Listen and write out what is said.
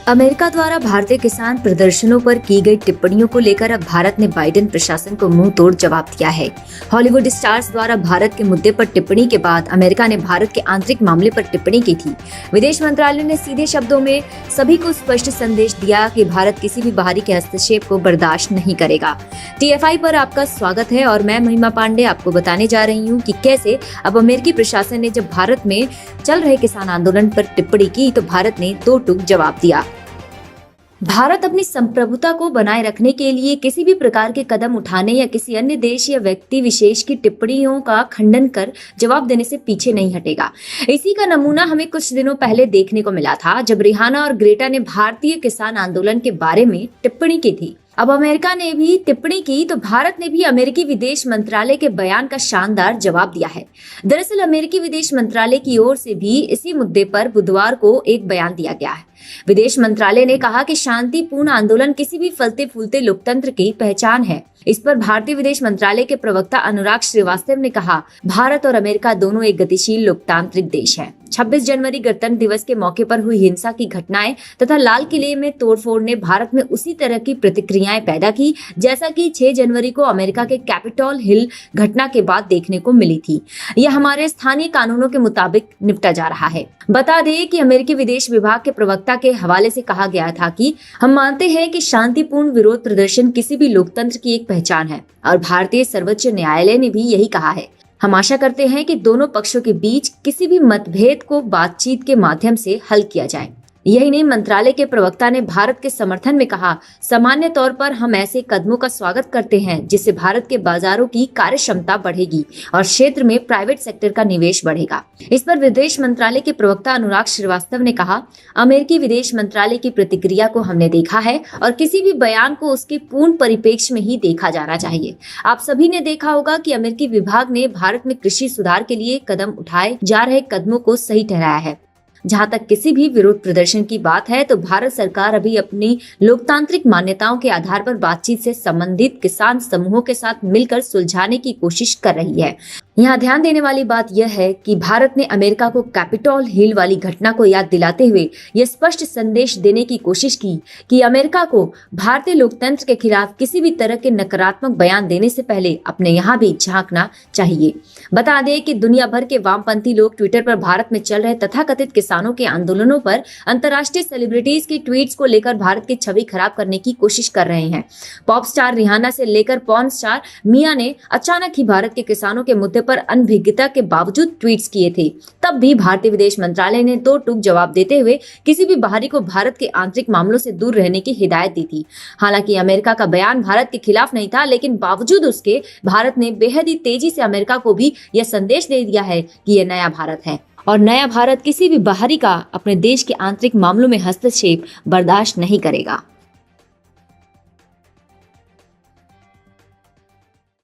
America द्वारा भारतीय किसान प्रदर्शनों पर की गई टिप्पणियों को लेकर अब भारत ने बाइडेन प्रशासन को मुंह तोड़ जवाब दिया है। हॉलीवुड स्टार्स द्वारा भारत के मुद्दे पर टिप्पणी के बाद अमेरिका ने भारत के आंतरिक मामले पर टिप्पणी की थी। विदेश मंत्रालय ने सीधे शब्दों में सभी को स्पष्ट संदेश दिया कि भारत किसी भी बाहरी के हस्तक्षेप को बर्दाश्त नहीं करेगा। TFI पर आपका स्वागत है और मैं महिमा पांडे आपको बताने जा रही हूँ कि कैसे अब अमेरिकी प्रशासन ने जब भारत में चल रहे किसान आंदोलन पर टिप्पणी की तो भारत ने दो टूक जवाब दिया। भारत अपनी संप्रभुता को बनाए रखने के लिए किसी भी प्रकार के कदम उठाने या किसी अन्य देश या व्यक्ति विशेष की टिप्पणियों का खंडन कर जवाब देने से पीछे नहीं हटेगा। इसी का नमूना हमें कुछ दिनों पहले देखने को मिला था जब रिहाना और ग्रेटा ने भारतीय किसान आंदोलन के बारे में टिप्पणी की थी। अब अमेरिका ने भी टिप्पणी की तो भारत ने भी अमेरिकी विदेश मंत्रालय के बयान का शानदार जवाब दिया है। दरअसल अमेरिकी विदेश मंत्रालय की ओर से भी इसी मुद्दे पर बुधवार को एक बयान दिया गया है। विदेश मंत्रालय ने कहा कि शांतिपूर्ण आंदोलन किसी भी फलते फूलते लोकतंत्र की पहचान है। इस पर भारतीय विदेश मंत्रालय के प्रवक्ता अनुराग श्रीवास्तव ने कहा, भारत और अमेरिका दोनों एक गतिशील लोकतांत्रिक देश हैं। 26 जनवरी गणतंत्र दिवस के मौके पर हुई हिंसा की घटनाएं तथा लाल किले में तोड़फोड़ ने भारत में उसी तरह की प्रतिक्रियाएं पैदा की जैसा कि 6 जनवरी को अमेरिका के कैपिटॉल हिल घटना के बाद देखने को मिली थी। यह हमारे स्थानीय कानूनों के मुताबिक निपटा जा रहा है। बता दें कि अमेरिकी विदेश विभाग के प्रवक्ता के हवाले से कहा गया था कि हम मानते हैं कि शांतिपूर्ण विरोध प्रदर्शन किसी भी लोकतंत्र की एक पहचान है और भारतीय सर्वोच्च न्यायालय ने भी यही कहा है। हम आशा करते हैं कि दोनों पक्षों के बीच किसी भी मतभेद को बातचीत के माध्यम से हल किया जाए। यही नहीं, मंत्रालय के प्रवक्ता ने भारत के समर्थन में कहा, सामान्य तौर पर हम ऐसे कदमों का स्वागत करते हैं जिससे भारत के बाजारों की कार्य क्षमता बढ़ेगी और क्षेत्र में प्राइवेट सेक्टर का निवेश बढ़ेगा। इस पर विदेश मंत्रालय के प्रवक्ता अनुराग श्रीवास्तव ने कहा, अमेरिकी विदेश मंत्रालय की प्रतिक्रिया को हमने देखा है और किसी भी बयान को उसके पूर्ण परिप्रेक्ष्य में ही देखा जाना चाहिए। आप सभी ने देखा होगा कि अमेरिकी विभाग ने भारत में कृषि सुधार के लिए कदम उठाए जा रहे कदमों को सही ठहराया है। जहां तक किसी भी विरोध प्रदर्शन की बात है तो भारत सरकार अभी अपनी लोकतांत्रिक मान्यताओं के आधार पर बातचीत से संबंधित किसान समूहों के साथ मिलकर सुलझाने की कोशिश कर रही है। यहाँ ध्यान देने वाली बात यह है कि भारत ने अमेरिका को कैपिटॉल हिल वाली घटना को याद दिलाते हुए यह स्पष्ट संदेश देने की कोशिश की कि अमेरिका को भारतीय लोकतंत्र के खिलाफ किसी भी तरह के नकारात्मक बयान देने से पहले अपने यहाँ भी झांकना चाहिए। बता दें कि दुनिया भर के वामपंथी लोग ट्विटर पर भारत में चल रहे तथाकथित किसानों के आंदोलनों पर अंतर्राष्ट्रीय सेलिब्रिटीज की ट्वीट्स को लेकर भारत की छवि खराब करने की कोशिश कर रहे हैं। पॉप स्टार रिहाना से लेकर पॉर्न स्टार मिया ने अचानक ही भारत के किसानों के मुद्दे पर अनभिज्ञता के बावजूद ट्वीट्स किए थे। तब भी भारतीय विदेश मंत्रालय ने दो टूक जवाब देते हुए किसी भी बाहरी को भारत के आंतरिक मामलों से दूर रहने की हिदायत दी थी। हालांकि अमेरिका का बयान भारत के खिलाफ नहीं था, लेकिन बावजूद उसके भारत ने बेहद ही तेजी से अमेरिका को भी यह संदेश दे दिया है कि यह नया भारत है और नया भारत किसी भी बाहरी का अपने देश के आंतरिक मामलों में हस्तक्षेप बर्दाश्त नहीं करेगा।